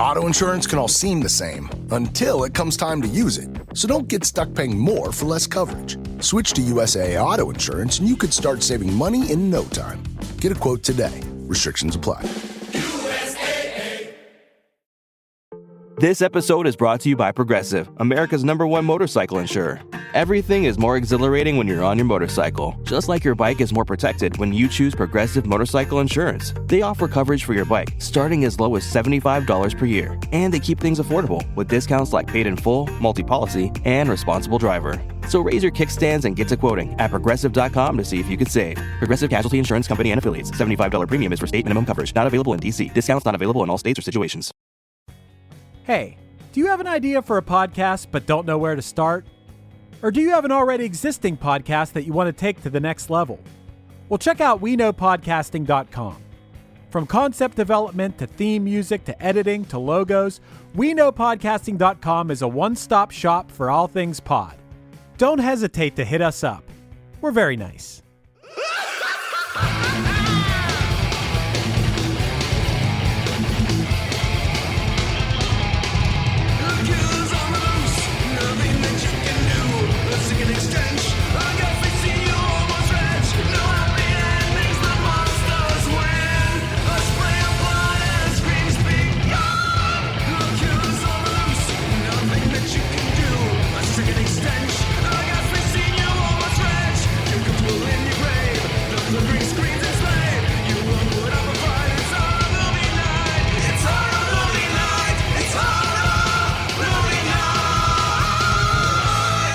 Auto insurance can all seem the same until it comes time to use it. So don't get stuck paying more for less coverage. Switch to USAA Auto Insurance and you could start saving money in no time. Get a quote today. Restrictions apply. This episode is brought to you by Progressive, America's #1 motorcycle insurer. Everything is more exhilarating when you're on your motorcycle, just like your bike is more protected when you choose Progressive Motorcycle Insurance. They offer coverage for your bike, starting as low as $75 per year. And they keep things affordable, with discounts like paid in full, multi-policy, and responsible driver. So raise your kickstands and get to quoting at Progressive.com to see if you could save. Progressive Casualty Insurance Company and Affiliates. $75 premium is for state minimum coverage. Not available in D.C. Discounts not available in all states or situations. Hey, do you have an idea for a podcast but don't know where to start? Or do you have an already existing podcast that you want to take to the next level? Well, check out WeKnowPodcasting.com. From concept development to theme music to editing to logos, WeKnowPodcasting.com is a one-stop shop for all things pod. Don't hesitate to hit us up. We're very nice.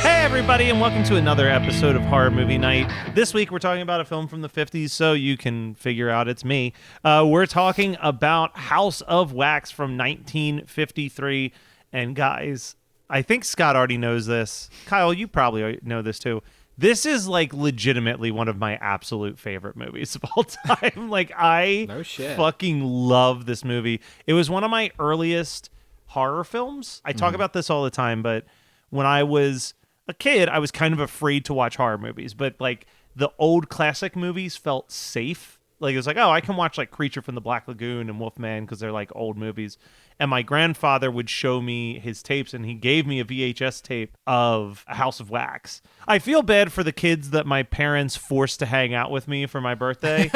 Everybody, and welcome to another episode of Horror Movie Night. This week we're talking about a film from the 50s, so you can figure out it's me. We're talking about House of Wax from 1953. And guys, I think Scott already knows this. Kyle, you probably know this too. This is like legitimately one of my absolute favorite movies of all time. Like I fucking love this movie. It was one of my earliest horror films. I talk about this all the time, but when I was a kid, I was kind of afraid to watch horror movies, but like the old classic movies felt safe. Like it was like, oh, I can watch like Creature from the Black Lagoon and Wolfman because they're like old movies. And my grandfather would show me his tapes, and he gave me a VHS tape of A House of Wax. I feel bad for the kids that my parents forced to hang out with me for my birthday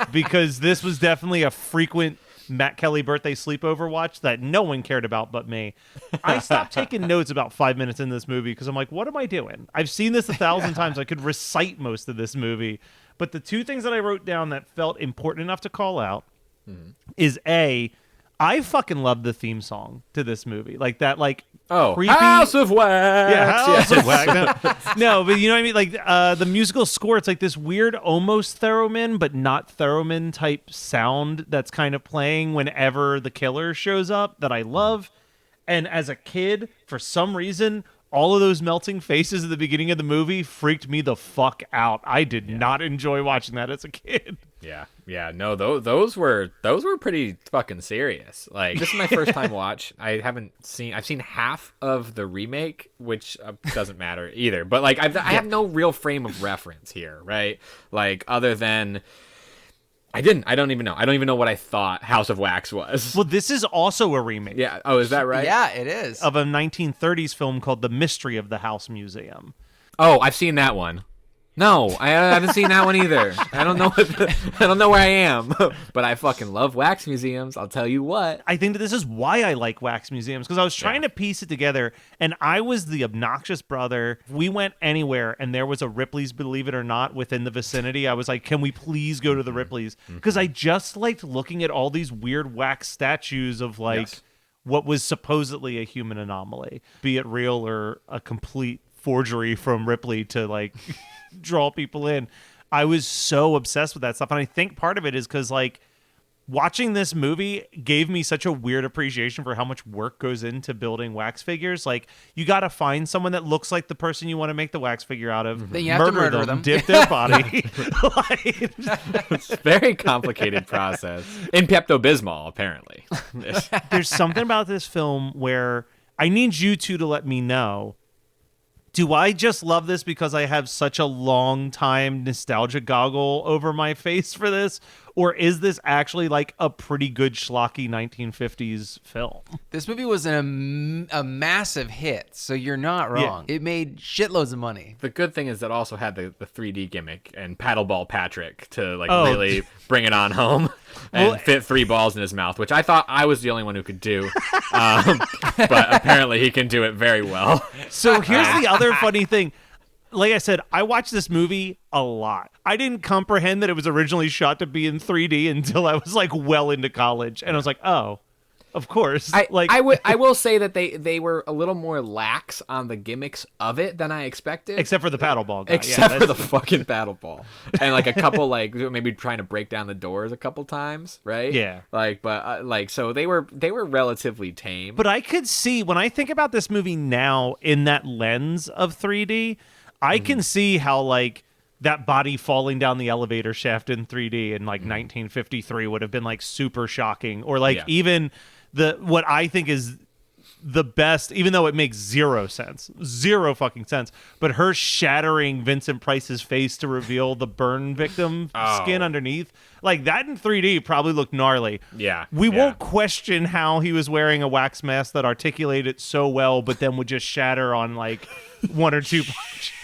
because this was definitely a frequent Matt Kelly birthday sleepover watch that no one cared about but me. I stopped taking notes about 5 minutes in this movie because I'm like, what am I doing? I've seen this 1,000 times. I could recite most of this movie. But the two things that I wrote down that felt important enough to call out is A, I fucking love the theme song to this movie. Like that, like, creepy House of Wax. Yeah, House of Wax. No, but you know what I mean? Like the musical score, it's like this weird almost theremin, but not theremin type sound that's kind of playing whenever the killer shows up that I love. And as a kid, for some reason, all of those melting faces at the beginning of the movie freaked me the fuck out. I did not enjoy watching that as a kid. Yeah, no, those were pretty fucking serious. Like, this is my first time watch. I've seen half of the remake, which doesn't matter either. But like, I have no real frame of reference here, right? Like, other than I don't even know. I don't even know what I thought House of Wax was. Well, this is also a remake. Yeah. Oh, is that right? Yeah, it is. Of a 1930s film called The Mystery of the House Museum. Oh, I've seen that one. No, I haven't seen that one either. I don't know where I am, but I fucking love wax museums. I'll tell you what. I think that this is why I like wax museums, because I was trying to piece it together, and I was the obnoxious brother. We went anywhere, and there was a Ripley's, believe it or not, within the vicinity. I was like, can we please go to the Ripley's? Because I just liked looking at all these weird wax statues of like what was supposedly a human anomaly, be it real or a complete forgery from Ripley to like draw people in. I was so obsessed with that stuff, and I think part of it is because like watching this movie gave me such a weird appreciation for how much work goes into building wax figures. Like, you got to find someone that looks like the person you want to make the wax figure out of. Then you have to murder them. Dip their body. It's a very complicated process. In Pepto-Bismol, apparently. There's something about this film where I need you two to let me know, do I just love this because I have such a long time nostalgia goggle over my face for this? or is this actually like a pretty good schlocky 1950s film? This movie was a massive hit, so you're not wrong. It made shitloads of money. The good thing is that also had the 3D gimmick and Paddleball Patrick to really bring it on home and fit 3 balls in his mouth, which I thought I was the only one who could do. But apparently he can do it very well. So here's the other funny thing. Like I said, I watched this movie a lot. I didn't comprehend that it was originally shot to be in 3D until I was like well into college. And I was like, oh, of course. I will say that they were a little more lax on the gimmicks of it than I expected. Except for the paddleball guy. Except for the fucking paddleball. And like a couple like maybe trying to break down the doors a couple times, right? Yeah. So they were relatively tame. But I could see when I think about this movie now in that lens of 3D, I can see how like that body falling down the elevator shaft in 3D in like 1953 would have been like super shocking, or like even what I think is the best, even though it makes zero fucking sense, but her shattering Vincent Price's face to reveal the burn victim skin underneath, like that in 3D probably looked gnarly. We won't question how he was wearing a wax mask that articulated it so well, but then would just shatter on like 1 or 2 punches.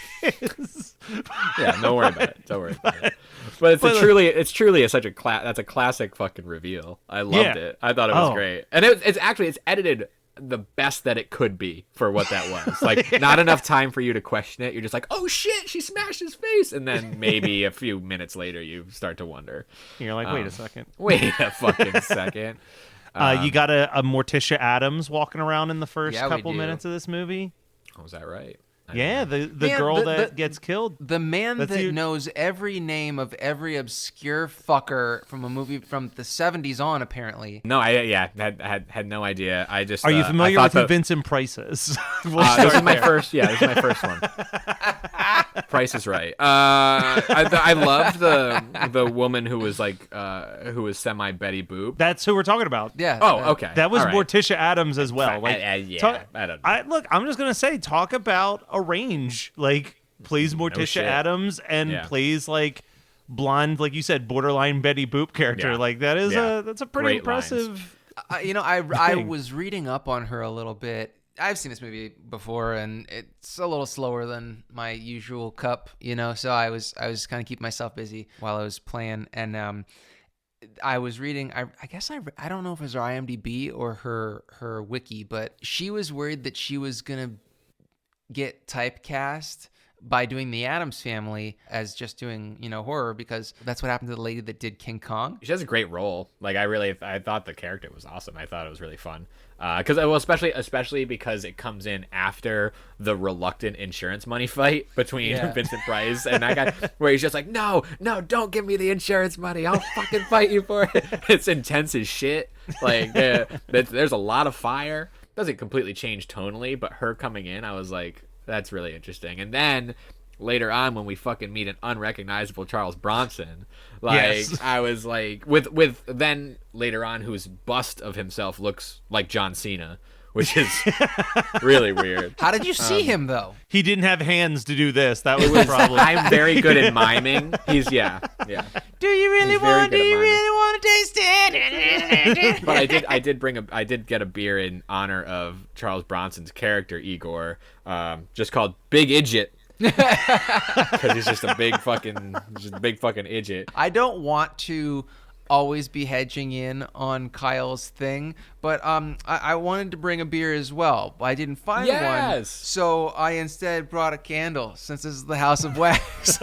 Don't worry about it. But it's truly such a that's a classic fucking reveal. I loved it. I thought it was great, and it's edited the best that it could be for what that was. Like not enough time for you to question it. You're just like, oh shit, she smashed his face, and then maybe a few minutes later you start to wonder. You're like, wait a second. Wait a fucking second. You got a Morticia Addams walking around in the first couple minutes of this movie. Oh, was that right? The girl that gets killed. The man that knows every name of every obscure fucker from a movie from the 70s on, apparently. No, I had no idea. I just Are you familiar with who Vincent Price is? This is my first. Yeah, this is my first one. Price is right. I loved the woman who was like who was semi Betty Boop. That's who we're talking about. Yeah. Oh, okay. That was Morticia Addams as well. Like, I don't know. Look, I'm just gonna say, talk about a range. Like, plays Morticia Addams and plays like blonde, like you said, borderline Betty Boop character. Like that is that's a pretty Great impressive. I was reading up on her a little bit. I've seen this movie before, and it's a little slower than my usual cup, So I was kind of keeping myself busy while I was playing, and I was reading. I don't know if it was her IMDb or her wiki, but she was worried that she was gonna get typecast by doing the Addams Family as just doing horror, because that's what happened to the lady that did King Kong. She has a great role. Like I thought the character was awesome. I thought it was really fun. Especially because it comes in after the reluctant insurance money fight between Vincent Price and that guy, where he's just like, no, don't give me the insurance money. I'll fucking fight you for it. It's intense as shit. Like there's a lot of fire. Doesn't completely change tonally, but her coming in, I was like, that's really interesting. And then later on, when we fucking meet an unrecognizable Charles Bronson, I was like, with then later on, whose bust of himself looks like John Cena, which is really weird. How did you see him though? He didn't have hands to do this. That was the problem. I'm very good at miming. He's Do you really want to taste it? But I did get a beer in honor of Charles Bronson's character Igor, just called Big Idjit. Because he's just a big fucking idiot. I don't want to always be hedging in on Kyle's thing, but I wanted to bring a beer as well. I didn't find one, so I instead brought a candle, since this is the House of Wax.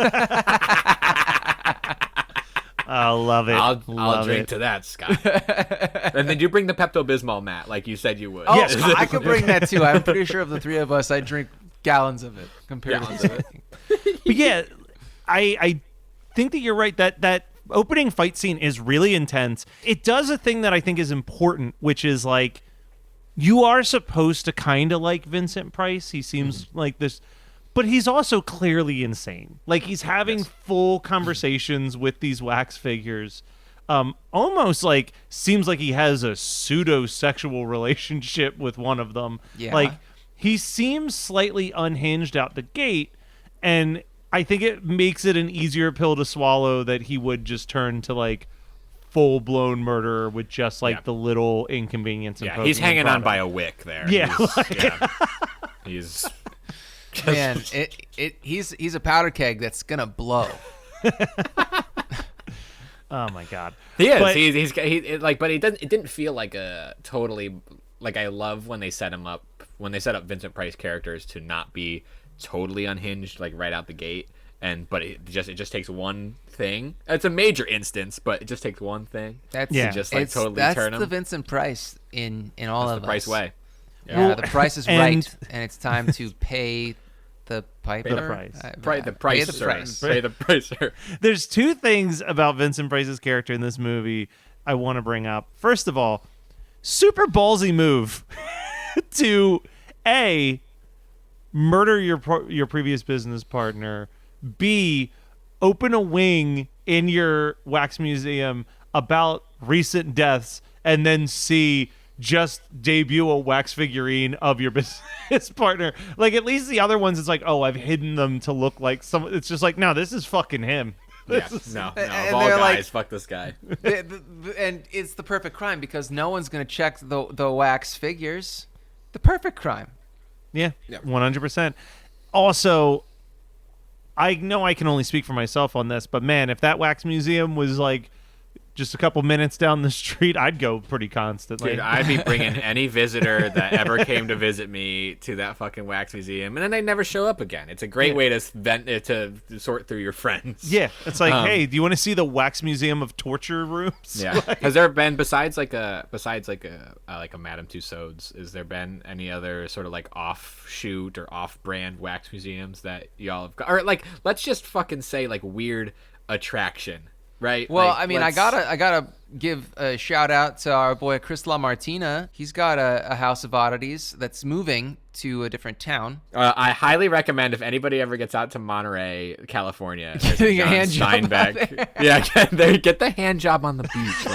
I love it. I'll drink to that, Scott. And then you bring the Pepto-Bismol, Matt, like you said you would. Oh, yes. I could bring that too. I'm pretty sure of the three of us, I drink gallons of it compared to it. But yeah, I think that you're right. That opening fight scene is really intense. It does a thing that I think is important, which is like, you are supposed to kind of like Vincent Price. He seems like this, but he's also clearly insane. Like, he's having full conversations with these wax figures. Almost like seems like he has a pseudo-sexual relationship with one of them. Yeah. Like, he seems slightly unhinged out the gate, and I think it makes it an easier pill to swallow that he would just turn to like full-blown murderer with just like the little inconvenience. Yeah, he's hanging on by a wick there. Yeah, He's Man, he's a powder keg that's gonna blow. Oh my god, he is. But, But it didn't feel like a totally like. I love when they set up Vincent Price characters to not be totally unhinged like right out the gate. But it just takes one thing. It's a major instance, but it just takes one thing. That's to just like totally that's turn him. the Vincent Price in all That's of the Price us. way. Yeah, the price is and- right, and it's time to pay the piper. The price. The price, Pay the sir. price. Pay the price, sir. There's two things about Vincent Price's character in this movie I want to bring up. First of all, super ballsy move to A, murder your previous business partner, B, open a wing in your wax museum about recent deaths, and then C, just debut a wax figurine of your business partner. Like, at least the other ones, it's like, oh, I've hidden them to look like some. It's just like, no, this is fucking him. No. And Of all they're guys, like- fuck this guy. And it's the perfect crime because no one's gonna check the wax figures. The perfect crime. Yeah, 100%. Also, I know I can only speak for myself on this, but man, if that wax museum was like just a couple minutes down the street, I'd go pretty constantly. Dude, I'd be bringing any visitor that ever came to visit me to that fucking wax museum, and then they never show up again. It's a great way to to sort through your friends. Yeah, it's like, hey, do you want to see the wax museum of torture rooms? Yeah. Has there been besides like a Madame Tussauds? Has there been any other sort of like offshoot or off-brand wax museums that y'all have got, or like let's just fucking say like weird attraction? Right. Well, Like, I mean, I gotta give a shout out to our boy Chris LaMartina. He's got a house of oddities that's moving to a different town. I highly recommend if anybody ever gets out to Monterey, California, there's Getting a John hand job Steinbeck. out Yeah, get the hand job on the beach.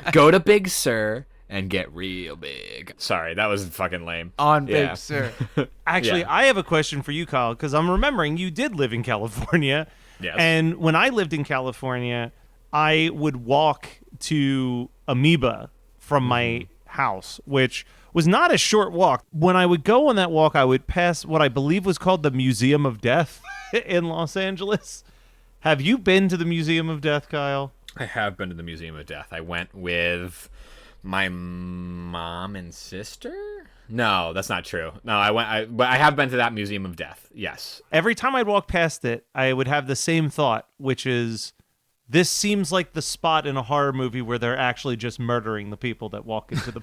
Like, go to Big Sur and get real big. Sorry, that was fucking lame. On Yeah. Big Sur. Actually, Yeah. I have a question for you, Kyle, because I'm remembering you did live in California. Yes. And when I lived in California, I would walk to Amoeba from my house, which was not a short walk. When I would go on that walk, I would pass what I believe was called the Museum of Death in Los Angeles. Have you been to the Museum of Death, Kyle? I have been to the Museum of Death. I went with my mom and sister. No, that's not true. No, but I have been to that Museum of Death. Yes. Every time I'd walk past it, I would have the same thought, which is, this seems like the spot in a horror movie where they're actually just murdering the people that walk into the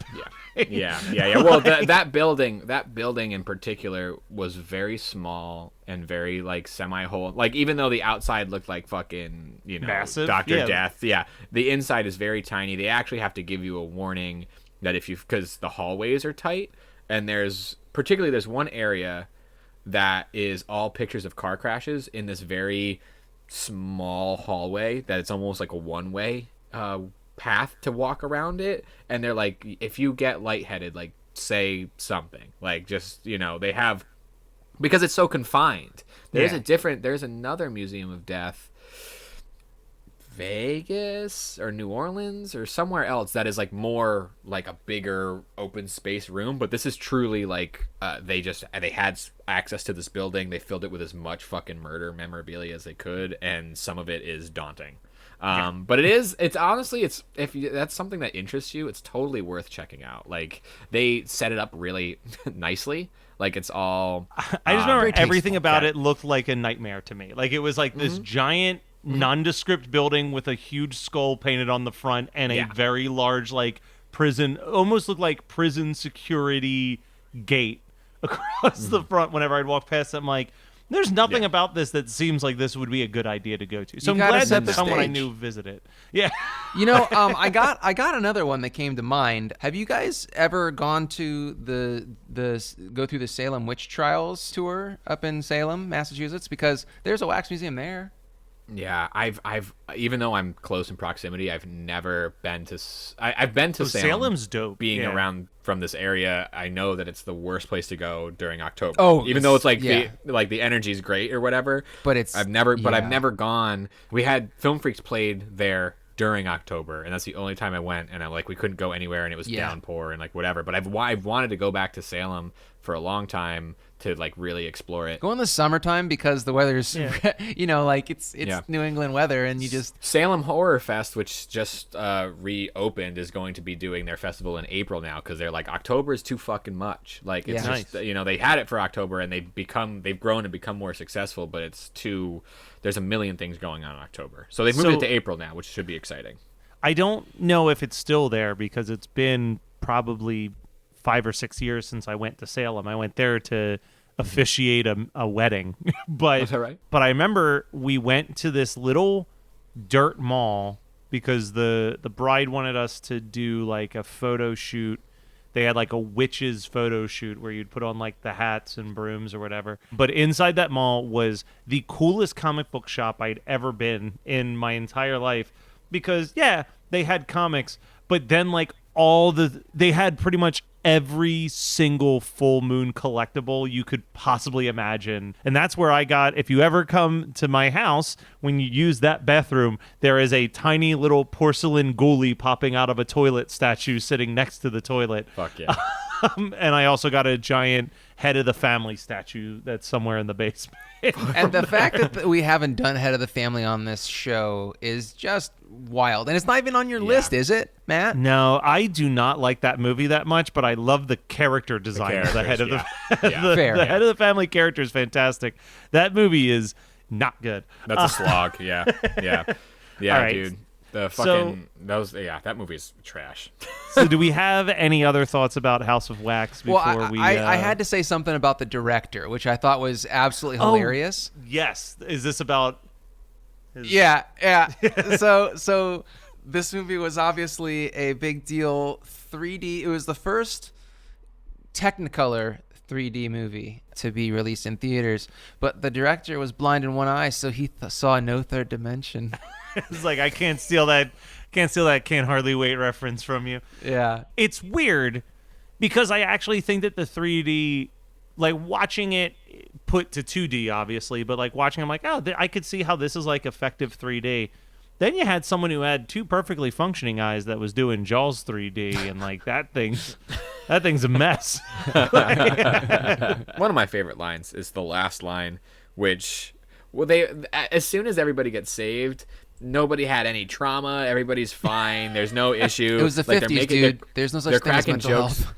Yeah. Well, that building in particular was very small and very like semi-whole. Like, even though the outside looked like fucking, massive. Dr. Yeah. Death. Yeah. The inside is very tiny. They actually have to give you a warning that because the hallways are tight, and there's one area that is all pictures of car crashes in this very small hallway that it's almost like a one-way path to walk around it. And they're like, if you get lightheaded, like, say something, like, just, they have, because it's so confined. There's another Museum of Death, Vegas or New Orleans or somewhere else, that is like more like a bigger open space room, but this is truly like they had access to this building. They filled it with as much fucking murder memorabilia as they could, and some of it is daunting. But it's honestly, if that's something that interests you, it's totally worth checking out. Like, they set it up really nicely. Like, it's all I just remember everything tasteful. about it looked like a nightmare to me. Like, it was like this giant nondescript building with a huge skull painted on the front and a very large like prison, almost looked like prison security gate across the front. Whenever I'd walk past it, I'm like, there's nothing about this that seems like this would be a good idea to go to. So I'm gotta glad set that the someone I stage. knew visited. Yeah. I got another one that came to mind. Have you guys ever gone to go through the Salem witch trials tour up in Salem, Massachusetts? Because there's a wax museum there. Yeah, I've even though I'm close in proximity, I've never been to. I've been to Salem. Salem's dope. Being Yeah. around from this area, I know that it's the worst place to go during October. Oh, even though it's like yeah. the energy's great or whatever. But I've I've never gone. We had Film Freaks played there during October, and that's the only time I went, and we couldn't go anywhere, and it was downpour and like whatever. But I've wanted to go back to Salem for a long time to like really explore it. Go in the summertime because the weather's, it's New England weather, and you just Salem Horror Fest, which just reopened, is going to be doing their festival in April now because they're like October is too fucking much. Like it's just they had it for October and they've grown and become more successful, but it's too. There's a million things going on in October, so they've moved it to April now, which should be exciting. I don't know if it's still there because it's been probably 5 or 6 years since I went to Salem. I went there to officiate a wedding, but Is that right? But I remember we went to this little dirt mall because the bride wanted us to do like a photo shoot. They had like a witches photo shoot where you'd put on like the hats and brooms or whatever. But inside that mall was the coolest comic book shop I'd ever been in my entire life because they had comics, but then like they had pretty much every single full moon collectible you could possibly imagine. And that's where I got, if you ever come to my house, when you use that bathroom, there is a tiny little porcelain ghoulie popping out of a toilet statue sitting next to the toilet. Fuck yeah. And I also got a giant head of the family statue that's somewhere in the basement. And the fact that we haven't done Head of the Family on this show is just wild. And it's not even on your list, is it, Matt? No, I do not like that movie that much, but I love the character design of the head of the the head of the family character is fantastic. That movie is not good. That's a slog. Yeah, right. Dude. The fucking that movie's trash. So do we have any other thoughts about House of Wax before I had to say something about the director, which I thought was absolutely hilarious. Yes. Is this about Yeah. So this movie was obviously a big deal. 3D. It was the first Technicolor 3D movie to be released in theaters, but the director was blind in one eye, so he saw no third dimension. It's like I can't steal that Can't Hardly Wait reference from you. Yeah. It's weird because I actually think that the 3D, like watching it put to 2D obviously, but like watching I'm like, I could see how this is like effective 3D. Then you had someone who had two perfectly functioning eyes that was doing Jaws 3D, and like that thing's a mess. One of my favorite lines is the last line, which as soon as everybody gets saved, nobody had any trauma. Everybody's fine. There's no issue. It was the 50s, dude. There's no such thing as mental health.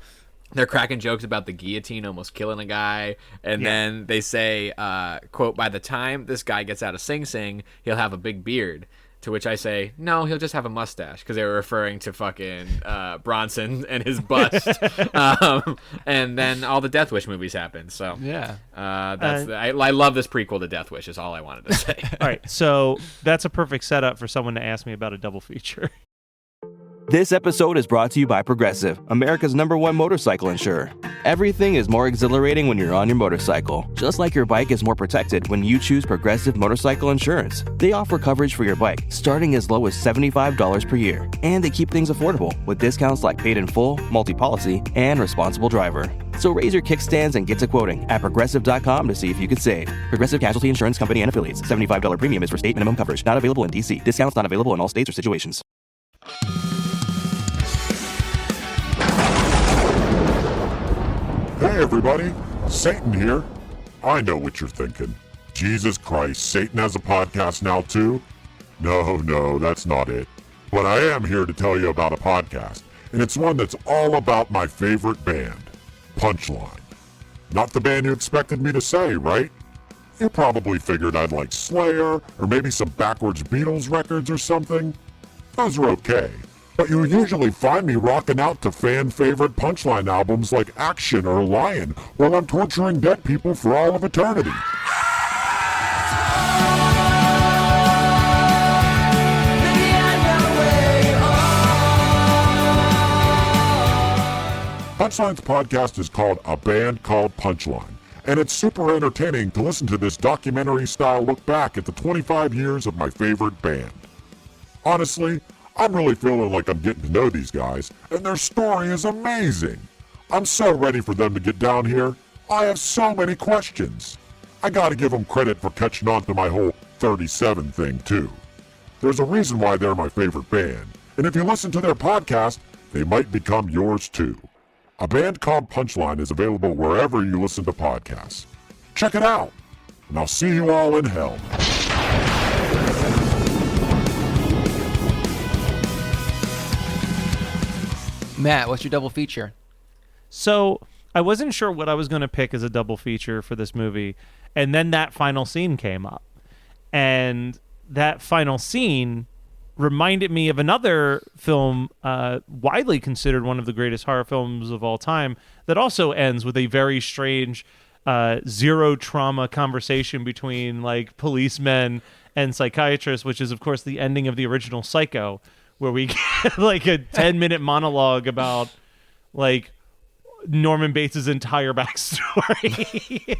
They're cracking jokes about the guillotine almost killing a guy. And then they say, quote, by the time this guy gets out of Sing Sing, he'll have a big beard. To which I say, no, he'll just have a mustache, because they were referring to fucking Bronson and his bust. And then all the Death Wish movies happened. So I love this prequel to Death Wish is all I wanted to say. All right, so that's a perfect setup for someone to ask me about a double feature. This episode is brought to you by Progressive, America's #1 motorcycle insurer. Everything is more exhilarating when you're on your motorcycle, just like your bike is more protected when you choose Progressive Motorcycle Insurance. They offer coverage for your bike, starting as low as $75 per year. And they keep things affordable, with discounts like paid in full, multi-policy, and responsible driver. So raise your kickstands and get to quoting at Progressive.com to see if you could save. Progressive Casualty Insurance Company and Affiliates. $75 premium is for state minimum coverage. Not available in D.C. Discounts not available in all states or situations. Hey everybody, Satan here. I know what you're thinking. Jesus Christ, Satan has a podcast now too? No, that's not it. But I am here to tell you about a podcast, and it's one that's all about my favorite band, Punchline. Not the band you expected me to say, right? You probably figured I'd like Slayer, or maybe some backwards Beatles records or something. Those are okay. But you usually find me rocking out to fan-favorite Punchline albums like Action or Lion while I'm torturing dead people for all of eternity. Punchline's podcast is called A Band Called Punchline, and it's super entertaining to listen to this documentary-style look back at the 25 years of my favorite band. Honestly, I'm really feeling like I'm getting to know these guys, and their story is amazing. I'm so ready for them to get down here. I have so many questions. I gotta give them credit for catching on to my whole 37 thing, too. There's a reason why they're my favorite band, and if you listen to their podcast, they might become yours too. A band called Punchline is available wherever you listen to podcasts. Check it out, and I'll see you all in hell. Matt, what's your double feature? So I wasn't sure what I was going to pick as a double feature for this movie, and then that final scene came up. And that final scene reminded me of another film widely considered one of the greatest horror films of all time that also ends with a very strange zero trauma conversation between like policemen and psychiatrists, which is of course the ending of the original Psycho, where we get like a 10-minute monologue about like Norman Bates' entire backstory.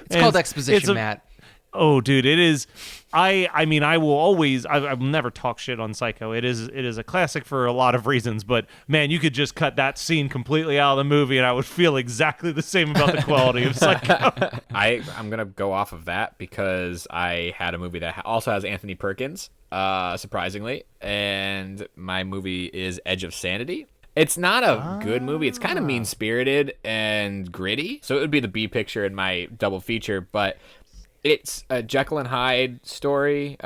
It's called exposition, Matt. Oh, dude, it is. I mean, I will always. I will never talk shit on Psycho. It is a classic for a lot of reasons. But man, you could just cut that scene completely out of the movie, and I would feel exactly the same about the quality of Psycho. I'm gonna go off of that because I had a movie that also has Anthony Perkins, surprisingly, and my movie is Edge of Sanity. It's not a good movie. It's kind of mean-spirited and gritty, so it would be the B picture in my double feature, but it's a Jekyll and Hyde story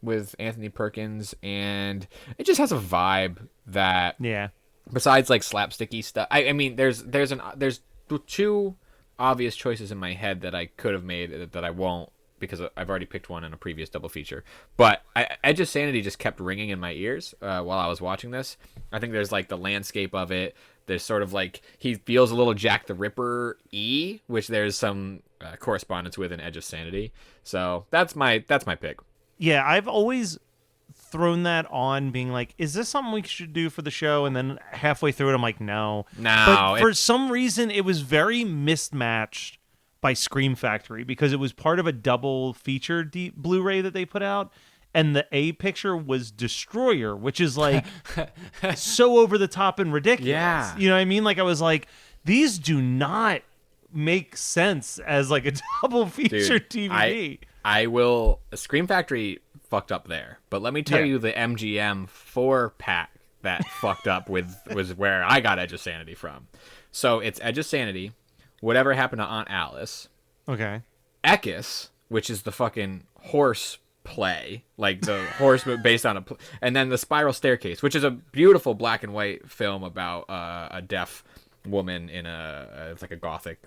with Anthony Perkins, and it just has a vibe that, besides like slapsticky stuff. I mean, there's two obvious choices in my head that I could have made that I won't because I've already picked one in a previous double feature. But Edge of Sanity just kept ringing in my ears while I was watching this. I think there's like the landscape of it. There's sort of like he feels a little Jack the Ripper-y, which there's some correspondence with in Edge of Sanity. So that's my pick. Yeah, I've always thrown that on, being like, is this something we should do for the show? And then halfway through it, I'm like, no. But for some reason, it was very mismatched by Scream Factory because it was part of a double feature Blu-ray that they put out. And the A picture was Destroyer, which is like so over the top and ridiculous. Yeah. You know what I mean? Like I was like, these do not make sense as like a double feature DVD. I will. Scream Factory fucked up there, but let me tell you, the MGM 4-pack that fucked up was where I got Edge of Sanity from. So it's Edge of Sanity, Whatever Happened to Aunt Alice, Okay, Ekis, which is the fucking horse play, like the horse based on and then The Spiral Staircase, which is a beautiful black and white film about a deaf woman in it's like a gothic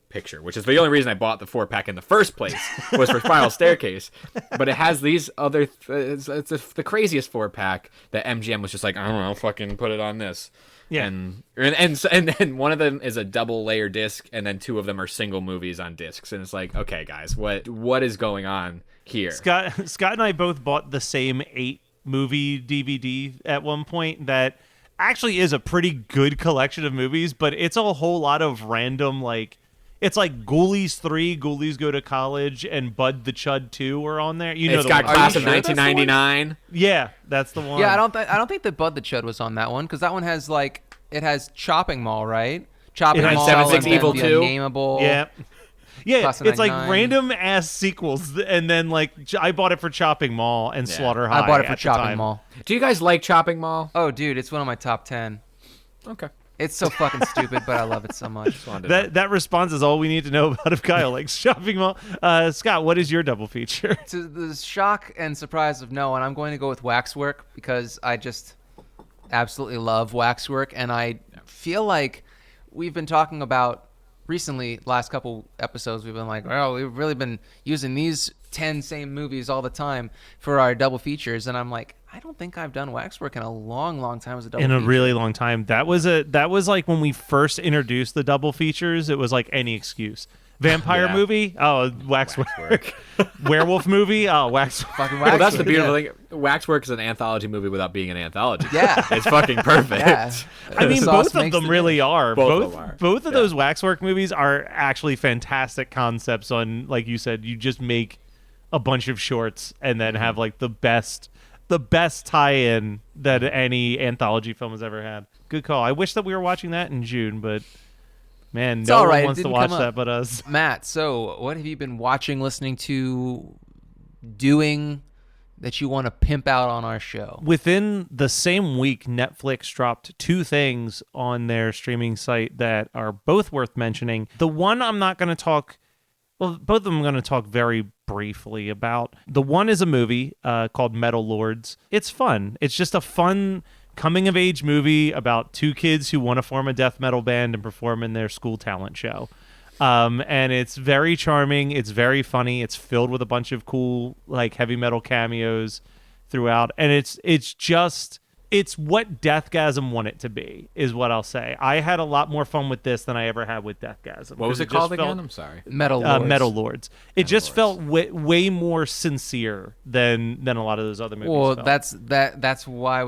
picture, which is the only reason I bought the 4-pack in the first place was for Spiral Staircase. But it has these other it's the craziest 4-pack that MGM was just like, I don't know, fucking put it on this. Yeah, and then one of them is a double layer disc, and then two of them are single movies on discs, and it's like, okay, guys, what is going on here? Scott and I both bought the same 8-movie DVD at one point that actually is a pretty good collection of movies, but it's a whole lot of random, like, it's like Ghoulies 3, Ghoulies Go to College, and Bud the Chud 2 are on there. It's got Class of 1999. Yeah, that's the one. Yeah, I don't think that Bud the Chud was on that one, because that one has it has Chopping Mall, right? Chopping Mall, 76 Evil 2. Nameable. Yeah. Yeah, it's like 99. random ass sequels, and then like I bought it for Chopping Mall and Slaughter High. I bought it for at the Chopping time. Mall. Do you guys like Chopping Mall? Oh, dude, it's one of my top 10. Okay. It's so fucking stupid, but I love it so much. That response is all we need to know about if Kyle likes Chopping Mall. Scott, what is your double feature? To the shock and surprise of no one, I'm going to go with Waxwork because I just absolutely love Waxwork, and I feel like we've been talking about recently, last couple episodes, we've been like, well, we've really been using these 10 same movies all the time for our double features, and I'm like, I don't think I've done Waxwork in a long, long time as a double feature. In a really long time. That was like when we first introduced the double features, it was like any excuse. Vampire movie? Oh, Waxwork. Werewolf movie? Oh, Waxwork. Fucking Waxwork. Well, that's the beautiful thing. Waxwork is an anthology movie without being an anthology. Yeah. It's fucking perfect. Yeah. I mean, both of them really are. Both are. Both of those Waxwork movies are actually fantastic concepts on, like you said, you just make a bunch of shorts and then have like the best tie-in that any anthology film has ever had. Good call. I wish that we were watching that in June, but man, It's no all one right. wants to watch that but us. Matt, so what have you been watching, listening to, doing that you want to pimp out on our show? Within the same week, Netflix dropped 2 things on their streaming site that are both worth mentioning. The one I'm not going to talk, well, both of them I'm going to talk very briefly about. The one is a movie called Metal Lords. It's fun. It's just a fun coming-of-age movie about 2 kids who want to form a death metal band and perform in their school talent show. And it's very charming. It's very funny. It's filled with a bunch of cool like heavy metal cameos throughout. And it's what Deathgasm want it to be, is what I'll say. I had a lot more fun with this than I ever had with Deathgasm. What was it called again? I'm sorry. Metal Lords. Metal Lords. It just felt way more sincere than a lot of those other movies. Well, felt. that's why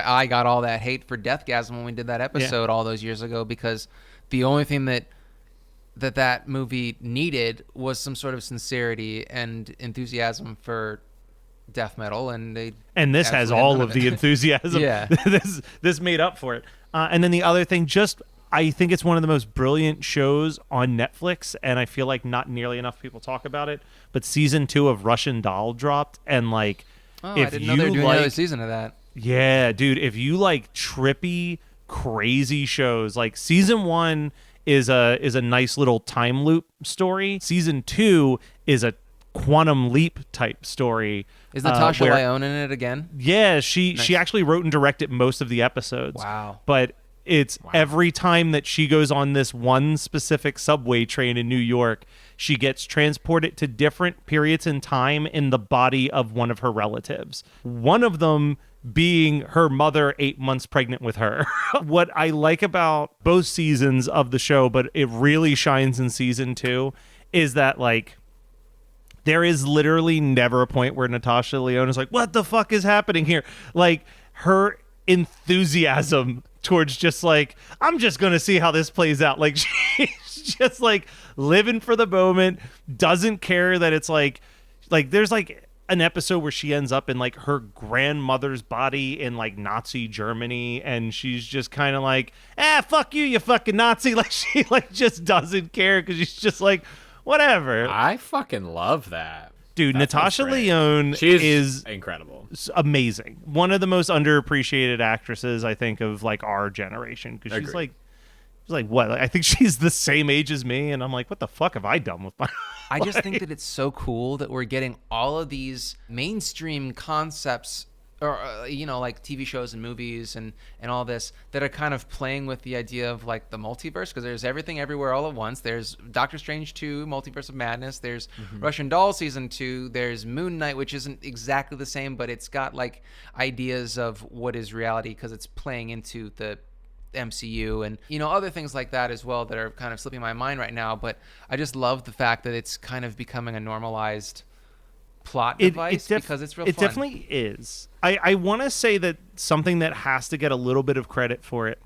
I got all that hate for Deathgasm when we did that episode all those years ago, because the only thing that movie needed was some sort of sincerity and enthusiasm for death metal, and this has all of the enthusiasm. Yeah. this made up for it. And then the other thing, I think it's one of the most brilliant shows on Netflix, and I feel like not nearly enough people talk about it, but season 2 of Russian Doll dropped, and like I didn't know they were doing another season of that. Yeah, dude, if you like trippy, crazy shows, like season 1 is a nice little time loop story. Season 2 is a quantum leap type story. Is Natasha Lyonne in it again? Yeah, she actually wrote and directed most of the episodes. Wow. But it's every time that she goes on this one specific subway train in New York, she gets transported to different periods in time in the body of one of her relatives. One of them being her mother 8 months pregnant with her. What I like about both seasons of the show, but it really shines in season 2, is that like there is literally never a point where Natasha Lyonne is like, what the fuck is happening here? Like her enthusiasm towards just like, I'm just going to see how this plays out. Like she's just like living for the moment, doesn't care that it's like there's like an episode where she ends up in like her grandmother's body in like Nazi Germany, and she's just kind of like, fuck you fucking Nazi. Like she like just doesn't care, because she's just like, whatever. I fucking love that. Dude, Natasha Lyonne is incredible. Amazing. One of the most underappreciated actresses, I think, of like our generation, because she's like what? I think she's the same age as me, and I'm like, what the fuck have I done with my I just think that it's so cool that we're getting all of these mainstream concepts, or like TV shows and movies and all this, that are kind of playing with the idea of like the multiverse, because there's Everything Everywhere All at Once, there's Doctor Strange 2, Multiverse of Madness, there's Russian Doll season 2, there's Moon Knight, which isn't exactly the same, but it's got like ideas of what is reality because it's playing into the MCU, and other things like that as well that are kind of slipping my mind right now. But I just love the fact that it's kind of becoming a normalized plot device, because it's real fun. It definitely is. I want to say that something that has to get a little bit of credit for it,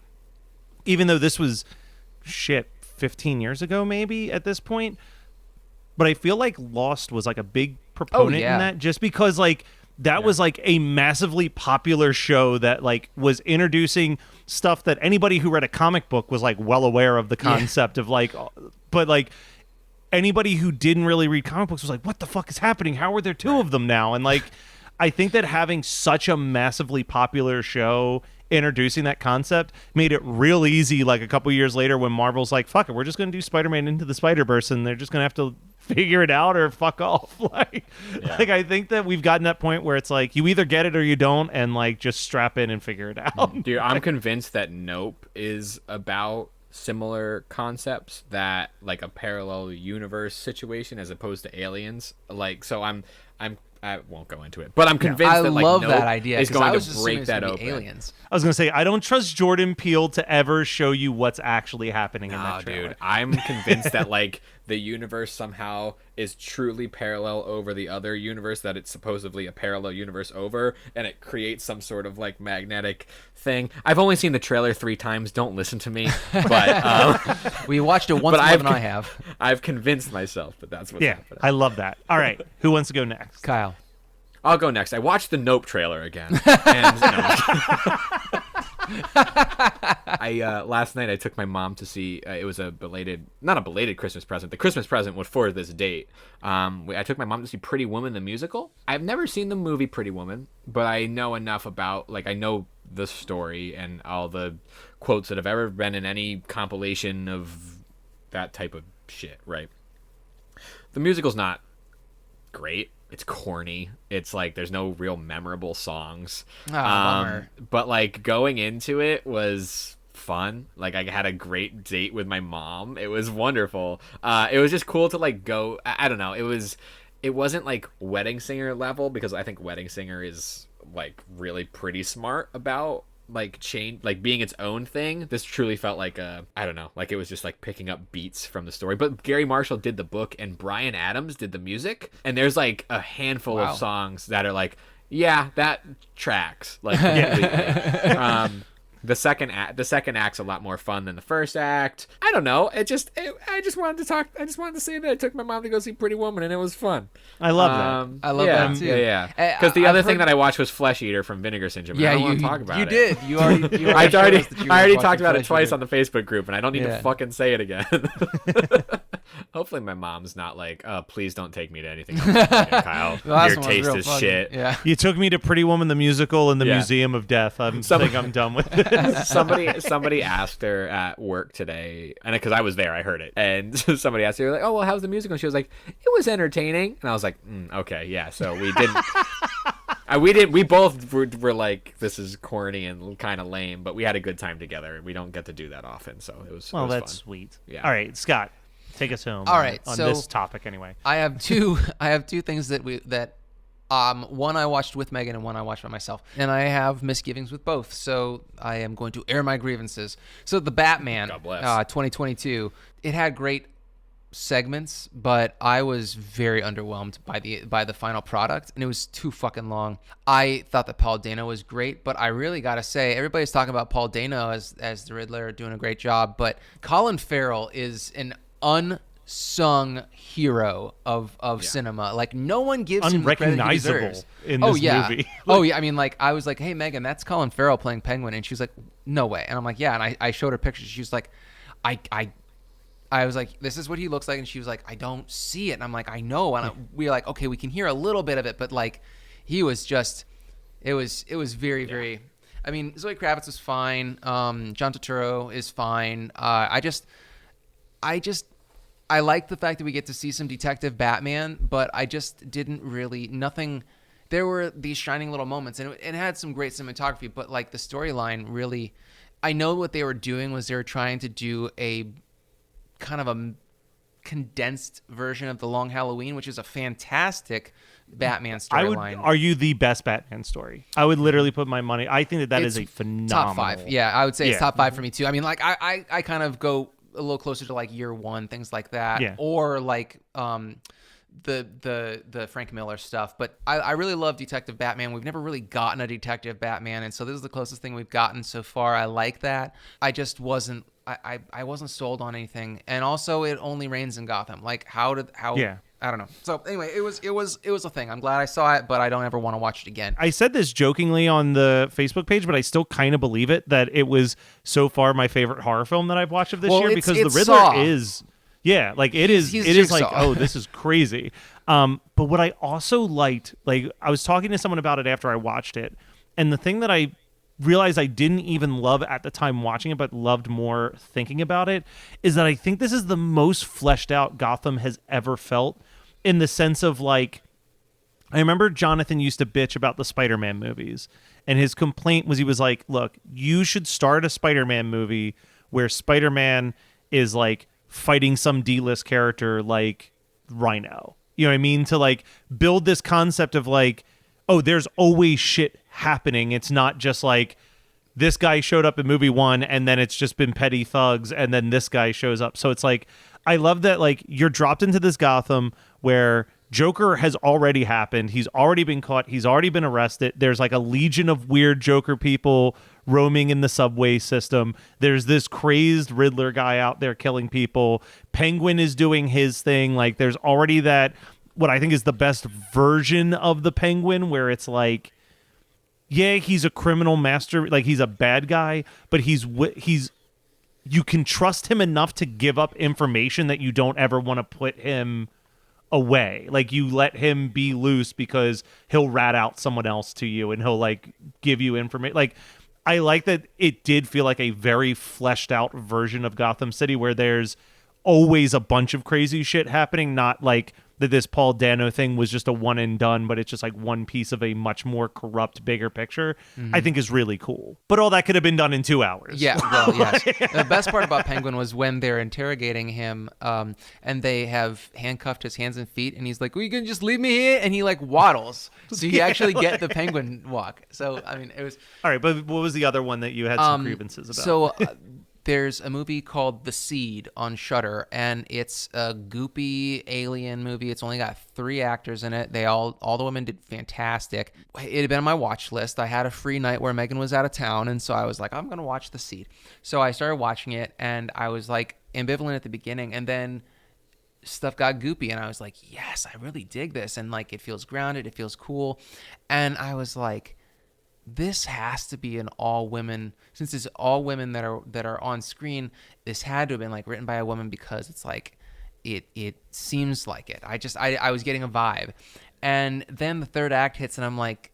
even though this was 15 years ago maybe at this point, but I feel like Lost was like a big proponent in that, just because like that was like a massively popular show that like was introducing stuff that anybody who read a comic book was like well aware of the concept of like, but like anybody who didn't really read comic books was like, what the fuck is happening? How are there 2 of them now? And like, I think that having such a massively popular show introducing that concept made it real easy, like a couple years later when Marvel's like, fuck it, we're just going to do Spider-Man Into the Spider-Verse, and they're just going to have to figure it out or fuck off. Like I think that we've gotten that point where it's like you either get it or you don't, and like just strap in and figure it out. Dude, I'm convinced that Nope is about similar concepts, that like a parallel universe situation as opposed to aliens. Like, so I won't go into it, but I'm convinced that like love Nope that idea, is going to break that open. Aliens. I was going to say, I don't trust Jordan Peele to ever show you what's actually happening in that trailer. Dude, I'm convinced that like the universe somehow is truly parallel over the other universe that it's supposedly a parallel universe over, and it creates some sort of like magnetic thing. I've only seen the trailer 3 times. Don't listen to me, but we watched it once more than I have. I've convinced myself that that's what's happening. I love that. All right, who wants to go next? Kyle. I'll go next. I watched the Nope trailer again. And, I last night I took my mom to see. It was not a belated Christmas present. The Christmas present was for this date. I took my mom to see Pretty Woman the musical. I've never seen the movie Pretty Woman, but I know enough about I know the story and all the quotes that have ever been in any compilation of that type of shit. Right. The musical's not great. It's corny. It's there's no real memorable songs. But going into it was fun. I had a great date with my mom. It was wonderful. It was just cool to go. I don't know. It wasn't Wedding Singer level, because I think Wedding Singer is really pretty smart about being its own thing. This truly felt I don't know, it was just picking up beats from the story. But Gary Marshall did the book and Bryan Adams did the music, and there's a handful of songs that are yeah, that tracks completely. The second act's a lot more fun than the first act. I don't know. I just wanted to talk. I just wanted to say that I took my mom to go see Pretty Woman, and it was fun. I love that. I love that too. Yeah. Because the other thing that I watched was Flesh Eater from Vinegar Syndrome. Yeah, I don't want to talk about it. You did. You already. I already talked about it twice on the Facebook group, and I don't need to fucking say it again. Hopefully, my mom's not please don't take me to anything else, Kyle. Your taste is funny. Shit. Yeah. You took me to Pretty Woman the musical and the Museum of Death. I think I'm done with it. Somebody asked her at work today, and because I was there, I heard it, and somebody asked her oh well, how's the musical? And she was like, it was entertaining, and I was like, okay, yeah. So we didn't. We both were this is corny and kind of lame, but we had a good time together. We don't get to do that often, so it was. Well, that's fun. Sweet. Yeah. All right, Scott, take us home. All right, on so this topic anyway. I have two things that. One I watched with Megan and one I watched by myself. And I have misgivings with both, so I am going to air my grievances. So the Batman, God bless. 2022, it had great segments, but I was very underwhelmed by the final product, and it was too fucking long. I thought that Paul Dano was great, but I really gotta say, everybody's talking about Paul Dano as the Riddler, doing a great job, but Colin Farrell is an unsung hero of cinema. No one gives him the credit he deserves. In this movie. I mean, I was like, hey Megan, that's Colin Farrell playing Penguin, and she was like, no way. And I'm like, yeah. And I showed her pictures. She was like, I was like, this is what he looks like, and she was like, I don't see it. And I'm like, I know. And we were like, okay, we can hear a little bit of it, but he was just, it was very very. I mean, Zoe Kravitz was fine. John Turturro is fine. I like the fact that we get to see some Detective Batman, but I just didn't really, there were these shining little moments, and it had some great cinematography, but the storyline really, I know what they were doing was they were trying to do a kind of a condensed version of The Long Halloween, which is a fantastic Batman storyline. Are you the best Batman story? I would literally put my money. I think that is a phenomenal. Top 5. Yeah, I would say it's top 5 for me too. I mean, I kind of go a little closer to Year One, things like that, or the Frank Miller stuff. But I really love Detective Batman. We've never really gotten a Detective Batman, and so this is the closest thing we've gotten so far. I like that. I just wasn't. I wasn't sold on anything, and also it only rains in Gotham. I don't know. So anyway, it was a thing. I'm glad I saw it, but I don't ever want to watch it again. I said this jokingly on the Facebook page, but I still kind of believe it, that it was so far my favorite horror film that I've watched of this year, because the Riddler Saw. Is it is Jigsaw. this is crazy. But what I also liked, I was talking to someone about it after I watched it, and the thing that I realized I didn't even love at the time watching it, but loved more thinking about it, is that I think this is the most fleshed out Gotham has ever felt, in the sense of I remember Jonathan used to bitch about the Spider-Man movies, and his complaint was, he was like, look, you should start a Spider-Man movie where Spider-Man is fighting some D-list character like Rhino. You know what I mean? To build this concept of oh, there's always shit happening. It's not just this guy showed up in movie 1 and then it's just been petty thugs and then this guy shows up. So it's I love that you're dropped into this Gotham where Joker has already happened. He's already been caught. He's already been arrested. There's a legion of weird Joker people roaming in the subway system. There's this crazed Riddler guy out there killing people. Penguin is doing his thing. There's already that, what I think is the best version of the Penguin, where it's he's a criminal master, like he's a bad guy, but he's you can trust him enough to give up information that you don't ever want to put him away. Like you let him be loose because he'll rat out someone else to you and he'll like give you information. Like I like that it did feel like a very fleshed out version of Gotham City where there's always a bunch of crazy shit happening, not like that this Paul Dano thing was just a one and done, but it's just like one piece of a much more corrupt, bigger picture, I think is really cool. But all that could have been done in 2 hours. Yeah, well, yes. The best part about Penguin was when they're interrogating him and they have handcuffed his hands and feet, and he's like, well, you can just leave me here? And he like waddles. So you actually get the penguin walk. So, I mean, it was... All right, but what was the other one that you had some grievances about? So... there's a movie called The Seed on Shudder, and it's a goopy alien movie. It's only got 3 actors in it. All the women did fantastic. It had been on my watch list. I had a free night where Megan was out of town, and so I was like, I'm going to watch The Seed. So I started watching it, and I was like ambivalent at the beginning, and then stuff got goopy, and I was like, yes, I really dig this, and like it feels grounded, it feels cool, and I was like, this has to be an all women, since it's all women that are on screen. This had to have been like written by a woman because it's like it seems like it. I was getting a vibe, and then the third act hits, and I'm like,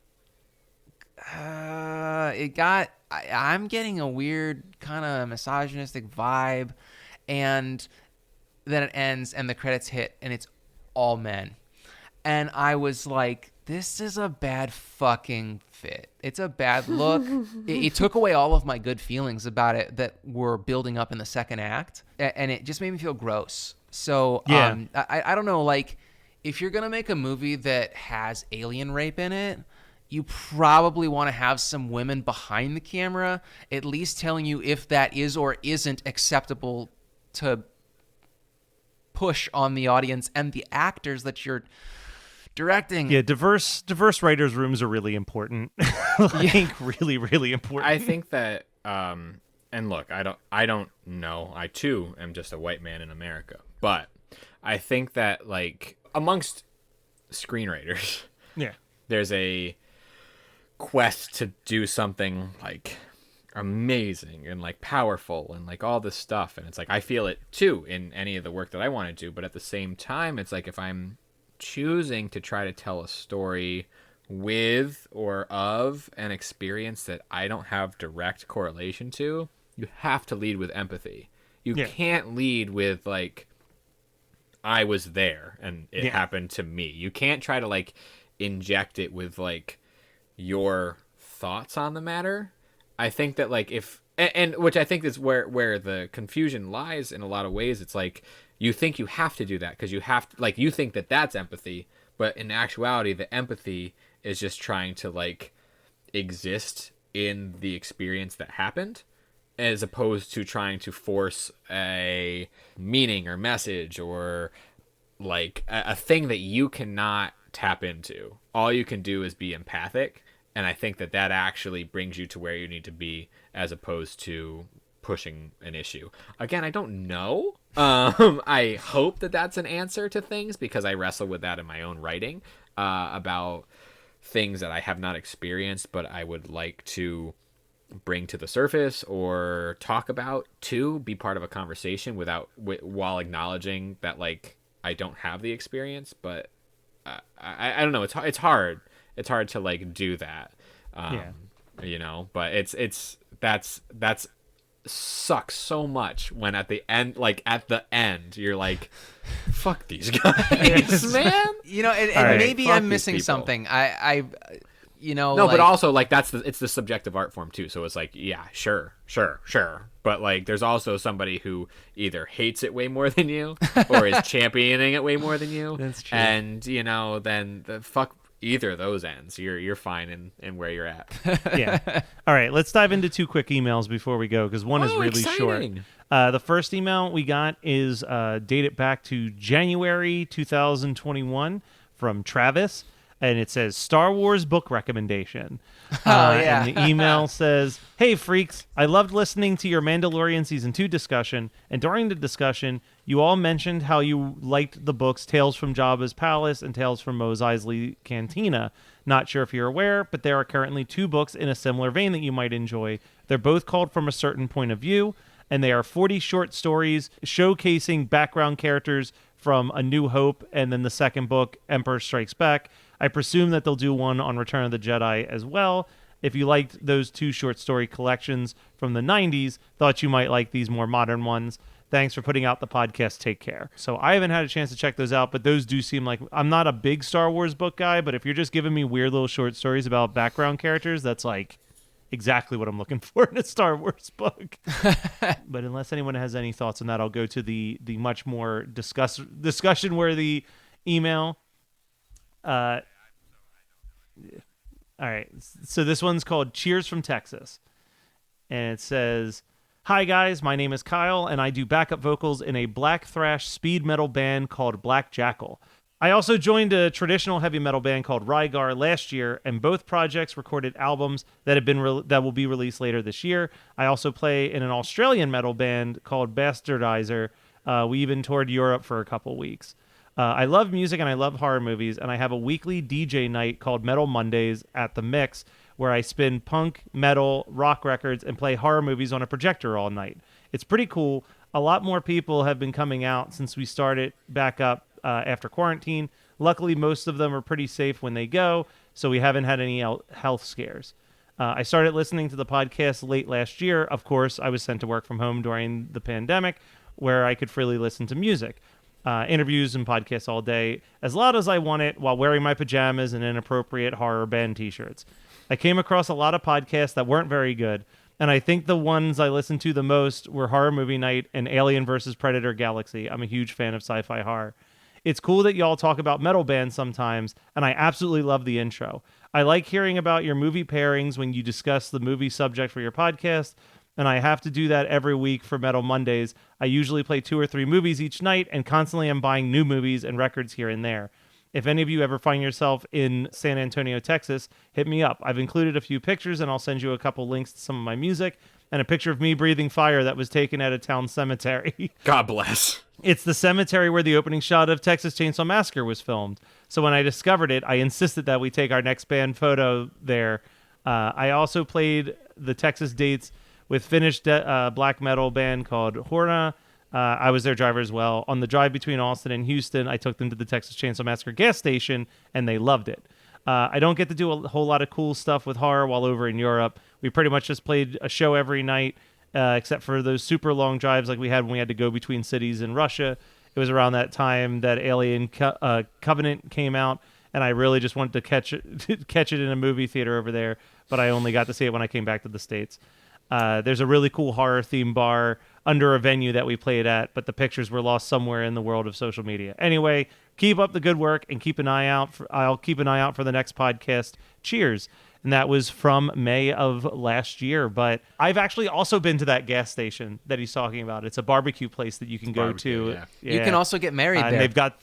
I'm getting a weird kind of misogynistic vibe, and then it ends, and the credits hit, and it's all men, and I was like, this is a bad fucking fit. It's a bad look. It took away all of my good feelings about it that were building up in the second act, and it just made me feel gross. So yeah. I don't know, like, if you're going to make a movie that has alien rape in it, you probably want to have some women behind the camera, at least telling you if that is or isn't acceptable to push on the audience and the actors that you're directing. Yeah, diverse writers' rooms are really important. Really, really important. I think that, and look, I don't know. I too am just a white man in America, but I think that like amongst screenwriters, yeah, there's a quest to do something like amazing and like powerful and like all this stuff, and it's like I feel it too in any of the work that I want to do, but at the same time, it's like if I'm choosing to try to tell a story with or of an experience that I don't have direct correlation to, you have to lead with empathy. You can't lead with like, I was there and it happened to me. You can't try to like inject it with like your thoughts on the matter. I think that like if, and which I think is where the confusion lies in a lot of ways. It's like, you think you have to do that because you have to, like, you think that that's empathy, but in actuality, the empathy is just trying to like exist in the experience that happened, as opposed to trying to force a meaning or message or like a thing that you cannot tap into. All you can do is be empathic, and I think that actually brings you to where you need to be, as opposed to pushing an issue. Again, I don't know. I hope that that's an answer to things, because I wrestle with that in my own writing about things that I have not experienced, but I would like to bring to the surface or talk about to be part of a conversation while acknowledging that like I don't have the experience. But I don't know. It's hard. It's hard to like do that. You know, but that's sucks so much when at the end you're like, fuck these guys, man. You know, and right, maybe I'm missing something. I you know, no, like, but also like it's the subjective art form too. So it's like, yeah, sure, but like there's also somebody who either hates it way more than you or is championing it way more than you. That's true. And you know, then the fuck either of those ends, you're fine in where you're at. Yeah. All right, let's dive into 2 quick emails before we go, because one is really exciting. short. The first email we got is dated back to January 2021 from Travis. and it says Star Wars book recommendation. Yeah. And the email says, "Hey freaks, I loved listening to your Mandalorian season 2 discussion, and during the discussion, you all mentioned how you liked the books Tales from Jabba's Palace and Tales from Mos Eisley Cantina. Not sure if you're aware, but there are currently 2 books in a similar vein that you might enjoy. They're both called From a Certain Point of View, and they are 40 short stories showcasing background characters from A New Hope, and then the second book, Emperor Strikes Back. I presume that they'll do one on Return of the Jedi as well. If you liked those 2 short story collections from the 90s, thought you might like these more modern ones. Thanks for putting out the podcast. Take care." So I haven't had a chance to check those out, but those do seem like, I'm not a big Star Wars book guy, but if you're just giving me weird little short stories about background characters, that's like exactly what I'm looking for in a Star Wars book. But unless anyone has any thoughts on that, I'll go to the much more discussion worthy email. All right. So this one's called Cheers from Texas. And it says, "Hi guys, my name is Kyle, and I do backup vocals in a black thrash speed metal band called Black Jackal. I also joined a traditional heavy metal band called Rygar last year, and both projects recorded albums that have been that will be released later this year. I also play in an Australian metal band called Bastardizer. We even toured Europe for a couple weeks. I love music and I love horror movies, and I have a weekly DJ night called Metal Mondays at The Mix, where I spin punk, metal, rock records, and play horror movies on a projector all night. It's pretty cool. A lot more people have been coming out since we started back up after quarantine. Luckily, most of them are pretty safe when they go, so we haven't had any health scares. I started listening to the podcast late last year. Of course, I was sent to work from home during the pandemic, where I could freely listen to music. Interviews and podcasts all day, as loud as I want it, while wearing my pajamas and inappropriate horror band t-shirts. I came across a lot of podcasts that weren't very good, and I think the ones I listened to the most were Horror Movie Night and Alien vs. Predator Galaxy. I'm a huge fan of sci-fi horror. It's cool that y'all talk about metal bands sometimes, and I absolutely love the intro. I like hearing about your movie pairings when you discuss the movie subject for your podcast, and I have to do that every week for Metal Mondays. I usually play 2 or 3 movies each night, and constantly am buying new movies and records here and there. If any of you ever find yourself in San Antonio, Texas, hit me up. I've included a few pictures, and I'll send you a couple links to some of my music, and a picture of me breathing fire that was taken at a town cemetery. God bless. It's the cemetery where the opening shot of Texas Chainsaw Massacre was filmed. So when I discovered it, I insisted that we take our next band photo there. I also played the Texas dates with Finnish black metal band called Horna. I was their driver as well. On the drive between Austin and Houston, I took them to the Texas Chainsaw Massacre gas station, and they loved it. I don't get to do a whole lot of cool stuff with horror while over in Europe. We pretty much just played a show every night, except for those super long drives like we had when we had to go between cities in Russia. It was around that time that Alien Covenant came out, and I really just wanted to catch it in a movie theater over there, but I only got to see it when I came back to the States. There's a really cool horror theme bar under a venue that we played at, but the pictures were lost somewhere in the world of social media. Anyway, keep up the good work and keep an eye out. I'll keep an eye out for the next podcast. Cheers. And that was from May of last year. But I've actually also been to that gas station that he's talking about. It's a barbecue place that you can go to. Yeah. You can also get married there. And they've got...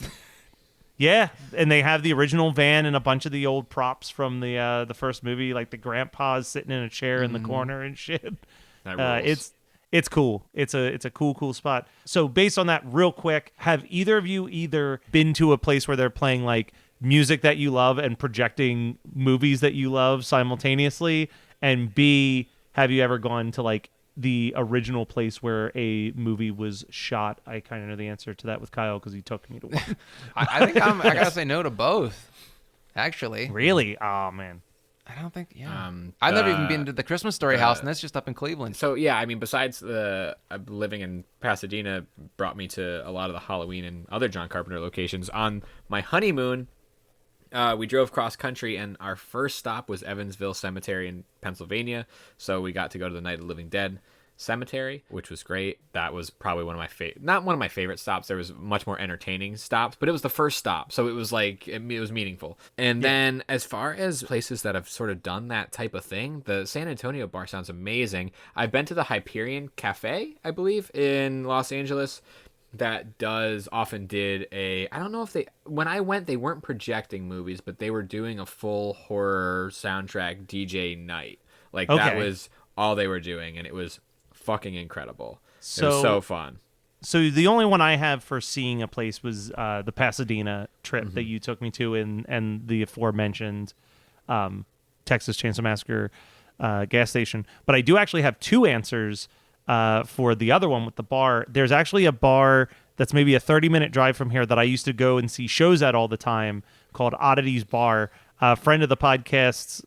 Yeah, and they have the original van and a bunch of the old props from the first movie, like the grandpa's sitting in a chair in the corner and shit. That rules. It's cool. It's a cool spot. So based on that, real quick, have either of you either been to a place where they're playing like music that you love and projecting movies that you love simultaneously? And B, have you ever gone to like the original place where a movie was shot? I kind of know the answer to that with Kyle because he took me to one. I think I gotta say no to both, actually. Really? Oh man. I don't think. Yeah. I've never even been to the Christmas Story house, and that's just up in Cleveland. So yeah, I mean, besides living in Pasadena brought me to a lot of the Halloween and other John Carpenter locations. On my honeymoon, we drove cross country, and our first stop was Evansville Cemetery in Pennsylvania. So we got to go to the Night of the Living Dead Cemetery, which was great. That was probably one of my not one of my favorite stops. There was much more entertaining stops, but it was the first stop, so it was like it was meaningful. And then as far as places that have sort of done that type of thing, the San Antonio bar sounds amazing. I've been to the Hyperion Cafe, I believe, in Los Angeles. that often did I don't know if when I went, they weren't projecting movies, but they were doing a full horror soundtrack DJ night. Like that was all they were doing, and it was fucking incredible. It was so fun. So the only one I have for seeing a place was the Pasadena trip that you took me to, and the aforementioned Texas Chainsaw Massacre gas station. But I do actually have two answers for the other one with the bar. There's actually a bar that's maybe a 30-minute drive from here that I used to go and see shows at all the time called Oddities Bar. A friend of the podcast's,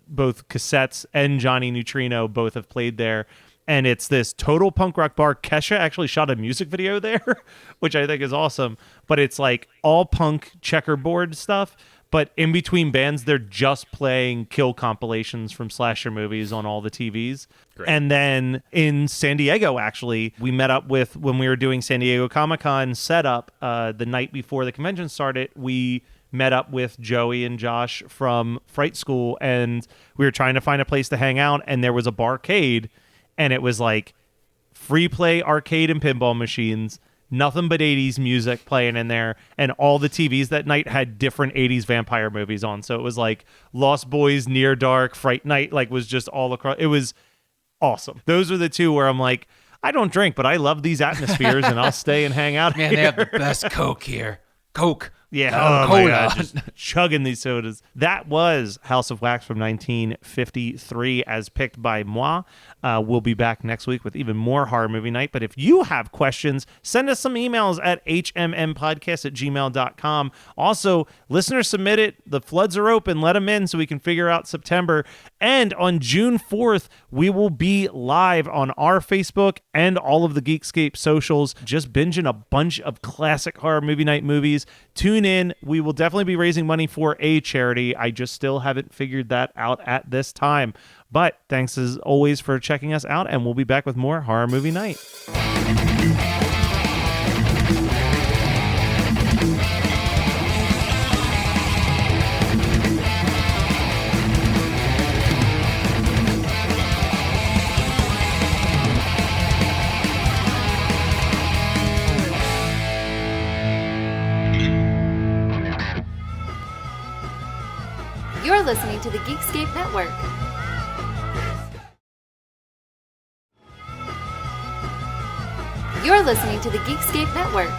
both Cassettes and Johnny Neutrino both have played there. And it's this total punk rock bar. Kesha actually shot a music video there, which I think is awesome. But it's like all punk checkerboard stuff. But in between bands, they're just playing kill compilations from slasher movies on all the TVs. Great. And then in San Diego, actually, we met up with, when we were doing San Diego Comic-Con setup the night before the convention started, we met up with Joey and Josh from Fright School, and we were trying to find a place to hang out, and there was a barcade, and it was like free play arcade and pinball machines, nothing but 80s music playing in there, and all the TVs that night had different 80s vampire movies on. So it was like Lost Boys, Near Dark, Fright Night, like was just all across. It was awesome. Those are the two where I'm like, I don't drink, but I love these atmospheres, and I'll stay and hang out Man, here. they have the best Coke here. Coke. Yeah, Cola. my God, just chugging these sodas. That was House of Wax from 1953 as picked by moi. We'll be back next week with even more horror movie night. But if you have questions, send us some emails at hmmpodcast@gmail.com. Also, listeners submit it. The floods are open. Let them in so we can figure out September. And on June 4th, we will be live on our Facebook and all of the Geekscape socials, just binging a bunch of classic horror movie night movies. Tune in. We will definitely be raising money for a charity. I just still haven't figured that out at this time. But thanks as always for checking us out, and we'll be back with more Horror Movie Night. You're listening to the Geekscape Network. You're listening to the Geekscape Network.